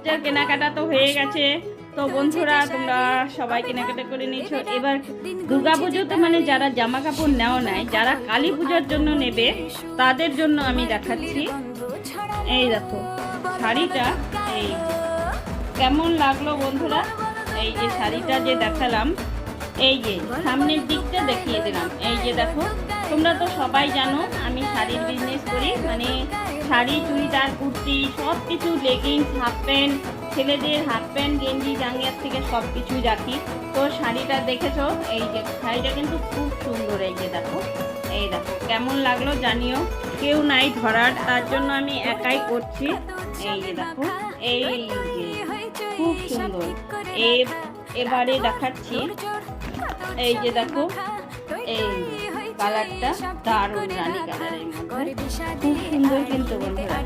বাচ্চার কেনাকাটা তো হয়ে গেছে। তো বন্ধুরা তোমরা সবাই কেনাকাটা করে নিয়েছো। এবার দুর্গা পুজোতে মানে যারা জামা কাপড় নেওয়া নাই, যারা কালী পূজার জন্য নেবে তাদের জন্য আমি দেখাচ্ছি। এই দেখো শাড়িটা, এই কেমন লাগলো বন্ধুরা। এই যে শাড়িটা যে দেখালাম, এই যে সামনের দিকটা দেখিয়ে দিলাম। এই যে দেখো, তোমরা তো সবাই জানো আমি শাড়ির বিজনেস করি, মানে শাড়ি, চুড়িদার, কুর্তি সব কিছু, লেগিংস, হাফ প্যান্ট, ছেলেদের হাফ প্যান্ট, গেঞ্জি, জাঙ্গিয়ার থেকে সব কিছুই রাখি। তো শাড়িটা দেখেছো, এই যে শাড়িটা কিন্তু খুব সুন্দর। এই যে দেখো, এই দেখো কেমন লাগলো জানিও। কেউ নাই ধরার, তার জন্য আমি একাই করছি। এই যে দেখো, এই যে খুব সুন্দর। এবারে দেখাচ্ছি, এই যে দেখো, এই কালারটা দারুণ রানী কালারের মধ্যে, খুব সুন্দর কিন্তু বন্ধুরা।